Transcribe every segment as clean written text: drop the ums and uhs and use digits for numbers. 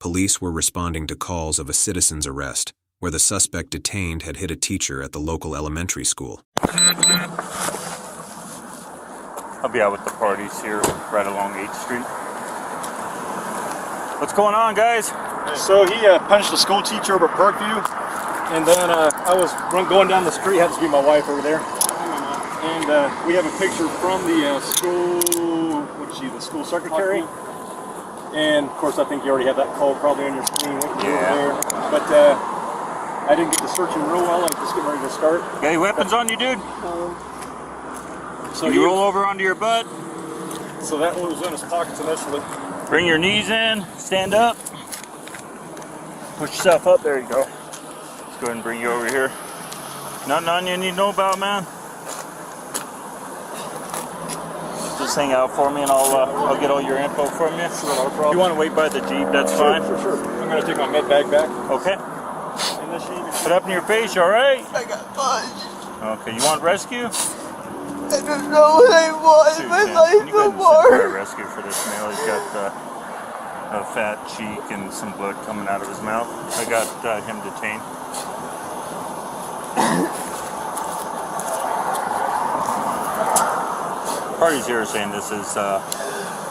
police were responding to calls of a citizen's arrest, where the suspect detained had hit a teacher at the local elementary school. I'll be out with the parties here right along 8th Street. What's going on, guys? So he punched a school teacher over at Parkview, and then I was going down the street, happens to be my wife over there, and we have a picture from the school, what's she, the school secretary, and of course I think you already have that call probably on your screen. Yeah. But I didn't get to searching real well, I'm just getting ready to start. Got any weapons on you, dude? So you roll over onto your butt. So that one was in his pockets initially. Bring your knees in, stand up. Push yourself up, there you go. Let's go ahead and bring you over here. Nothing on you need to know about, man? Just hang out for me and I'll get all your info from you. Sure, not a problem. If you want to wait by the Jeep, that's fine. Sure. I'm going to take my med bag back. Okay. Put up in your face, you alright? I got punched. Okay, you want rescue? I don't know what I want in my life no more. Rescue for this male. He's got a fat cheek and some blood coming out of his mouth. I got him detained. Parties here are saying this is the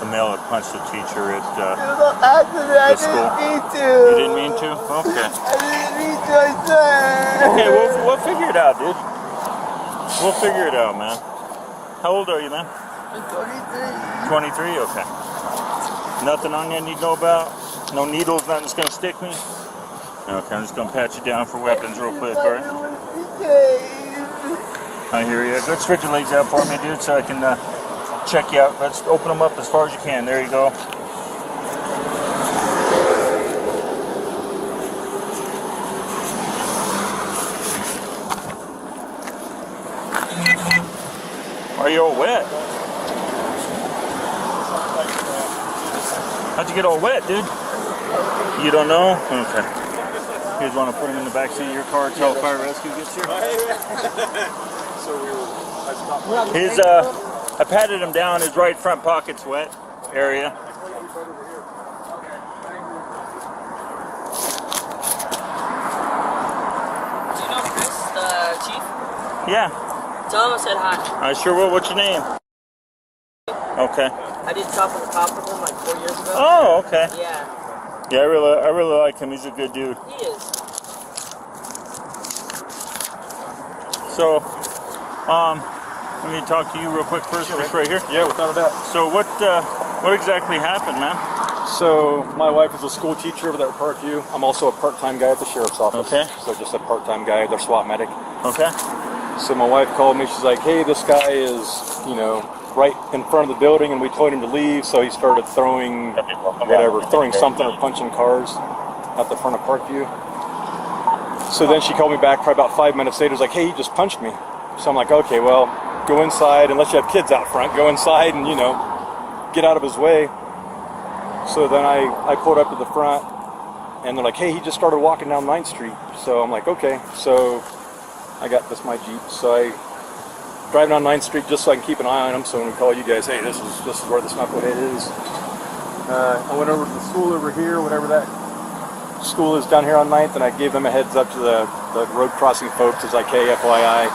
male that punched the teacher at the school. I didn't mean to. You didn't mean to? Okay. I didn't mean to, I swear. Okay, we'll figure it out, dude. We'll figure it out, man. How old are you, man? I'm 23. 23? Okay. Nothing on you I need to know about? No needles, nothing's gonna stick me? Okay, I'm just gonna pat you down for weapons real quick, alright? I hear you. Go stretch your legs out for me, dude, so I can check you out. Let's open them up as far as you can. There you go. Are you all wet? How'd you get all wet, dude? You don't know? Okay. You guys want to put him in the back seat of your car until fire rescue gets here? His, I patted him down. His right front pocket's wet area. Do you know Chris, the chief? Yeah. Tell him I said hi. I sure will. What's your name? Okay. I did top of the cop with him like 4 years ago. Oh, okay. Yeah. Yeah, I really like him. He's a good dude. He is. So, let me talk to you real quick first, just right here. Yeah, without a doubt. So what exactly happened, man? So my wife is a school teacher over there at Parkview. I'm also a part-time guy at the sheriff's office. Okay. So just a part-time guy, their SWAT medic. Okay. So my wife called me, she's like, hey, this guy is, right in front of the building, and we told him to leave, so he started throwing throwing something or punching cars at the front of Parkview. So then she called me back probably about 5 minutes later, was like, hey, he just punched me. So I'm like, okay, well, go inside, unless you have kids out front, go inside and, get out of his way. So then I pulled up to the front, and they're like, hey, he just started walking down 9th Street. So I'm like, okay. So I got my Jeep. So I driving on 9th Street just so I can keep an eye on him. So when we call you guys, hey, this is where this knucklehead is. I went over to the school over here, whatever that school is down here on 9th, and I gave them a heads up to the road crossing folks. It's like, hey, FYI,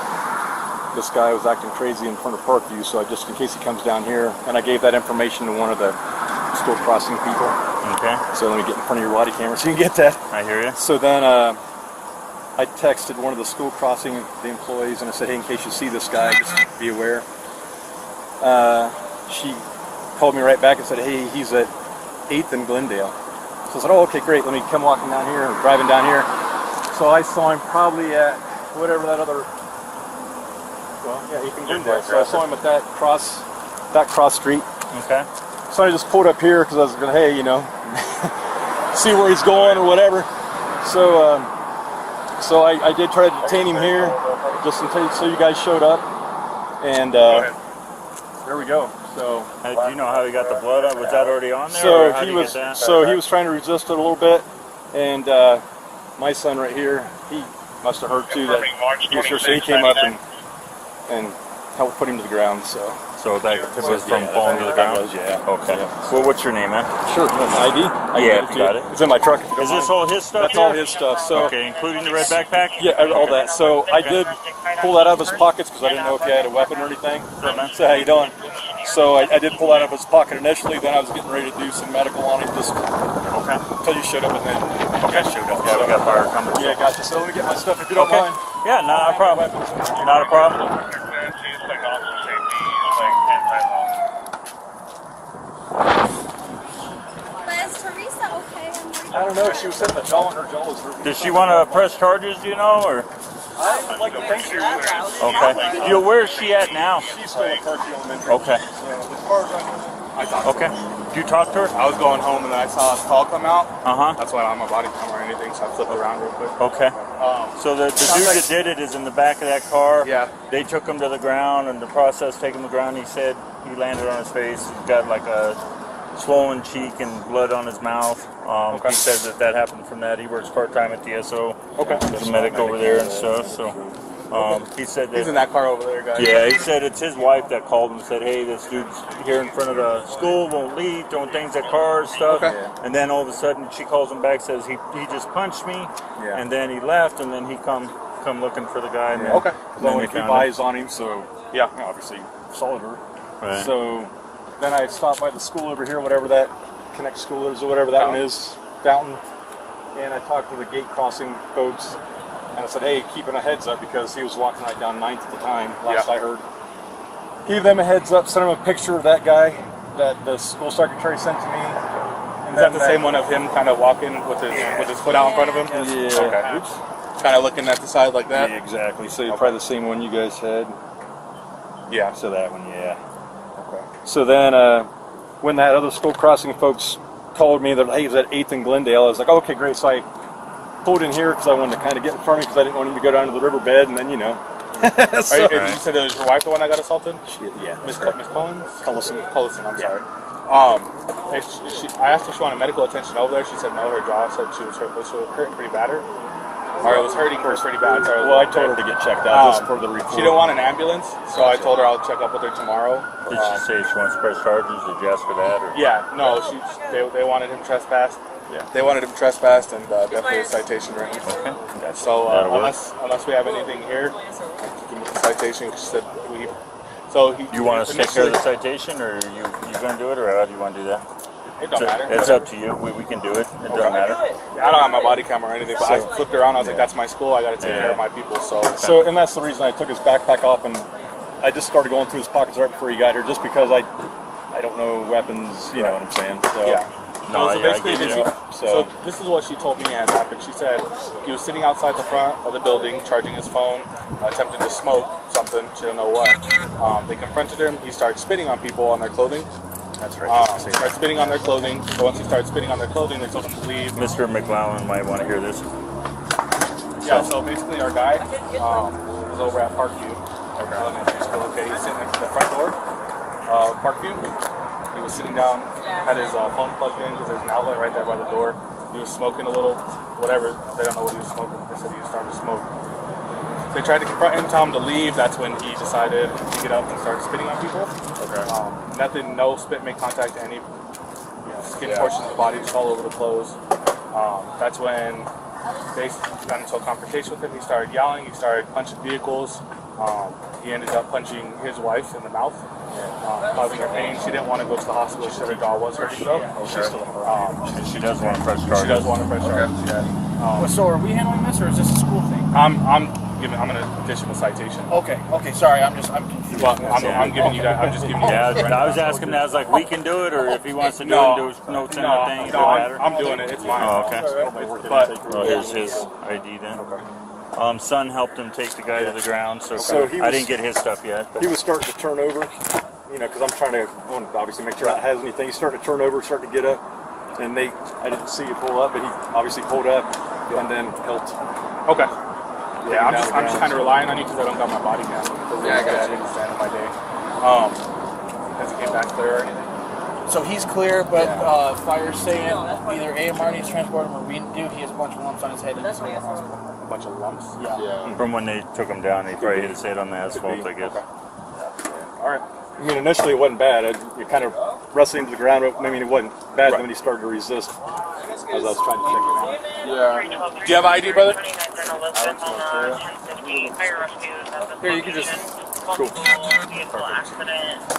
this guy was acting crazy in front of Parkview, so just in case he comes down here, and I gave that information to one of the school crossing people. Okay. So let me get in front of your body camera so you can get that. I hear you. So then I texted one of the school crossing the employees, and I said, hey, in case you see this guy, just be aware. She called me right back and said, hey, he's at 8th and Glendale. So I said, oh, okay, great. Let me come walking down here, or driving down here. So I saw him probably at whatever that other, 8th and Glendale. So I saw him at that cross street. Okay. So I just pulled up here because I was going to, hey, see where he's going or whatever. So I did try to detain him here just until you guys showed up. And there we go. So do you know how he got the blood on? Was that already on there? So he was trying to resist it a little bit, and my son right here, he must have heard too that he was here, so he came up and helped put him to the ground. So So that was from falling to the ground? Yeah. Okay. Yeah. Well, what's your name, man? Sure. ID? Yeah, if you got it. It's in my truck. If you don't Is this mind. all his stuff? That's all his stuff. So okay, including the red backpack? yeah, all that. So I did pull that out of his pockets because I didn't know if he had a weapon or anything. So how you doing? So I did pull that out of his pocket initially. Then I was getting ready to do some medical on him just until you showed up, and then Okay. showed up. Yeah, we got fire coming. Yeah, gotcha. So let me get my stuff if you don't Okay. mind. Yeah, not a problem. Not a problem. But is Teresa okay? I don't know. She was sitting in the jaw, and her jaw was hurting. Does she want to press charges, do you know, or? I'd like to think she was. Okay. You, where is she at now? She's still at Parkview Elementary. Okay. As far as I know. Okay. Did you talk to her? I was going home and then I saw his call come out. Uh-huh. That's why I don't have my body camera or anything, so I flipped around real quick. Okay. So the dude that did it is in the back of that car. Yeah. They took him to the ground, and the process taking him to the ground, he said he landed on his face. He's got like a swollen cheek and blood on his mouth. He says that happened from that. He works part-time at DSO. Okay. He's a medic over there and stuff, so he said that. He's in that car over there, guys. Yeah, he said it's his wife that called him and said, hey, this dude's here in front of the school, won't leave, throwing things at cars, stuff. Okay. And then all of a sudden she calls him back, says he just punched me, and then he left, and then he come looking for the guy. And then, Okay. and So I then want they to keep found him. eyes on him, so yeah, obviously solid her. Right. So then I stopped by the school over here, whatever that Connect School is, or whatever that one is, Downton, and I talked to the gate crossing folks, and I said, hey, keeping a heads up because he was walking right down 9th at the time, last I heard. Gave them a heads up, sent them a picture of that guy that the school secretary sent to me. Is that the same one of him kind of walking with his foot out in front of him? Yeah. Okay. Oops. Kind of looking at the side like that? Yeah, exactly. So probably the same one you guys had. Yeah. So that one, yeah. Okay. So then when that other school crossing folks called me, they're like, hey, he's at 8th and Glendale. I was like, okay, great. So I pulled in here because I wanted to kind of get in front of him because I didn't want him to go down to the riverbed, and then, you know. So, you said it was your wife the one that got assaulted? Yeah. Miss Collins? Collison, I'm sorry. Yeah. I asked if she wanted medical attention over there. She said no. Her jaw said she was hurting pretty bad. Or it was hurting her pretty bad. So Well, I told her to get checked out just for the report. She didn't want an ambulance, so I told her I'll check up with her tomorrow. Did she say she wants to press charges? Did you ask for that? Or? Yeah, no, they wanted him trespassed. Yeah. They wanted him trespassed and definitely a citation written. Okay. So That'll work. unless we have anything here, I can give him the citation. She said You want us to take care of the citation, or you going to do it, or how do you want to do that? It don't matter. It's up to you. We can do it. It doesn't matter. I don't have my body camera or anything, but I flipped around. I was like, that's my school. I got to take care of my people. So And that's the reason I took his backpack off, and I just started going through his pockets right before he got here, just because I don't know weapons, you know what I'm saying? So. yeah. No, So yeah, I basically, get you. so this is what she told me has happened. She said he was sitting outside the front of the building, charging his phone, attempting to smoke something. She don't know what. They confronted him. He started spitting on people on their clothing. That's right. Started spitting on their clothing. So once he started spitting on their clothing, they told him to leave. Mr. McLowan might want to hear this. Yeah. So basically, our guy was over at Parkview Elementary School. Okay, he's sitting at the front door of Parkview. He was sitting down, had his phone plugged in because there's an outlet right there by the door. He was smoking a little, whatever. They don't know what he was smoking. They said he was starting to smoke. They tried to confront him, tell him to leave. That's when he decided to get up and start spitting on people. Okay. Nothing, no spit made contact to any skin portions of the body, just all over the clothes. That's when they got into a confrontation with him. He started yelling. He started punching vehicles. He ended up punching his wife in the mouth, causing her pain. She didn't want to go to the hospital. She said her jaw was hurting though. She does want to press charges. She does want to press charges. Yeah. So are we handling this, or is this a school thing? I'm gonna dish him a citation. Okay, sorry, I'm confused. But I'm giving you that. I'm just giving you Yeah, that. I was asking that. I was like, we can do it, or if he wants to do it, do notes in the thing. It doesn't matter. I'm doing it. It's mine. Oh, okay. But Well, here's his ID then. Son helped him take the guy to the ground, so he I was- didn't get his stuff yet. But He was starting to turn over, you know, because I want to obviously make sure it has anything. He's starting to turn over, starting to get up, and I didn't see you pull up, but he obviously pulled up and then helped. okay. Yeah, I'm just kind of relying on you because I don't got my body cam. Yeah, I got you. At the end of my day. Has it came back clear or anything? So he's clear, but fire's saying either AMR needs to transport him or we do. He has a bunch of lumps on his head and he's in the hospital. A bunch of lumps. Yeah. from when they took him down, they probably hit his head on the asphalt, I guess. All right. I mean, initially it wasn't bad. It kind of wrestled into the ground. I mean, it wasn't bad. Then when he started to resist, as I was trying to check him out. Yeah. Do you have ID, brother? Here, you can just. Cool.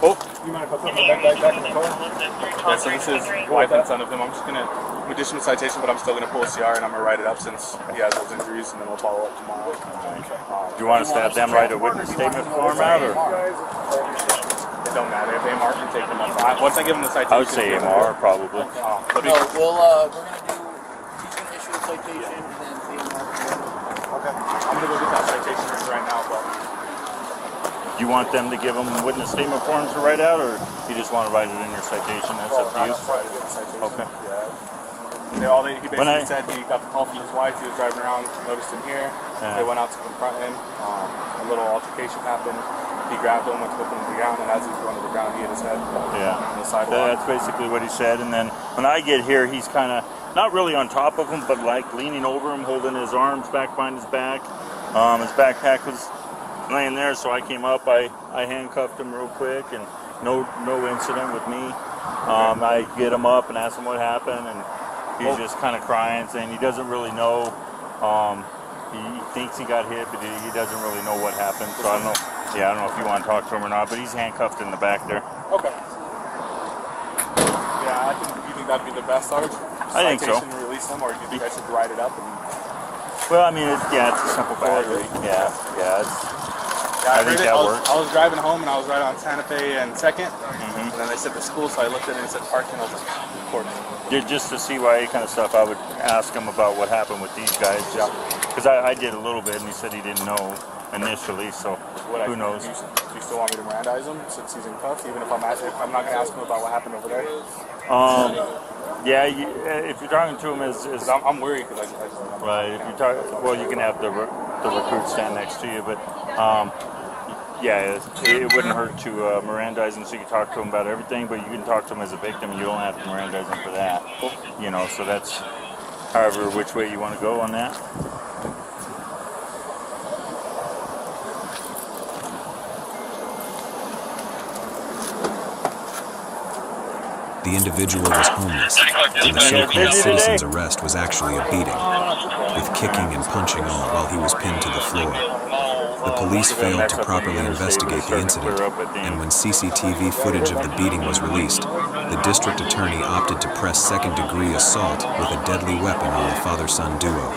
Oh, you mind if I put my back in the car? Yeah, so this is wife and son of him. I'm just gonna additional citation, but I'm still gonna pull a CR and I'm gonna write it up since he has those injuries, and then we'll follow up tomorrow. Do you want us to have them write a witness statement form out, or? It don't matter if AMR can take them up. Once I give him the citation, I would say AMR probably. No, we're gonna do. He's gonna issue a citation and then Okay. I'm gonna go get that citation right now, but. Do you want them to give them witness statement forms to write out, or you just want to write it in your citation? That's up to you. Okay. Yeah. He basically said he got the call from his wife. He was driving around, noticed him here. They went out to confront him. A little altercation happened. He grabbed him, went to put him to the ground, and as he was going to the ground, he hit his head on the sidewalk. That's basically what he said. And then when I get here, he's kind of not really on top of him, but like leaning over him, holding his arms back behind his back. His backpack was laying there, so I came up. I handcuffed him real quick, and no incident with me. I get him up and ask him what happened, and he's just kind of crying, saying he doesn't really know. He thinks he got hit, but he doesn't really know what happened. So I don't know. Yeah, I don't know if you want to talk to him or not, but he's handcuffed in the back there. Okay. Yeah, you think that'd be the best, Sarge? I think so. And release him, or do you think I should write it up? Well, I mean, it's a simple battery. Yeah, I think that works. I was driving home and I was right on Santa Fe and 2nd, and then they said the school, so I looked at it and it said parking. I was like, important. Just to CYA kind of stuff, I would ask him about what happened with these guys. Because I did a little bit, and he said he didn't know initially, so who knows? Do you still want me to Mirandize him since he's in cuffs, even if I'm not going to ask him about what happened over there? Yeah, if you're talking to him as I'm worried because I just right. If you talk, well, you can have the recruit stand next to you, but yeah, it wouldn't hurt to Mirandize him so you can talk to him about everything, but you can talk to him as a victim. You don't have to Mirandize him for that. You know, so that's however which way you want to go on that. The individual was homeless, and the so-called citizen's arrest was actually a beating, with kicking and punching all while he was pinned to the floor. The police failed to properly investigate the incident, and when CCTV footage of the beating was released, the district attorney opted to press second-degree assault with a deadly weapon on the father-son duo.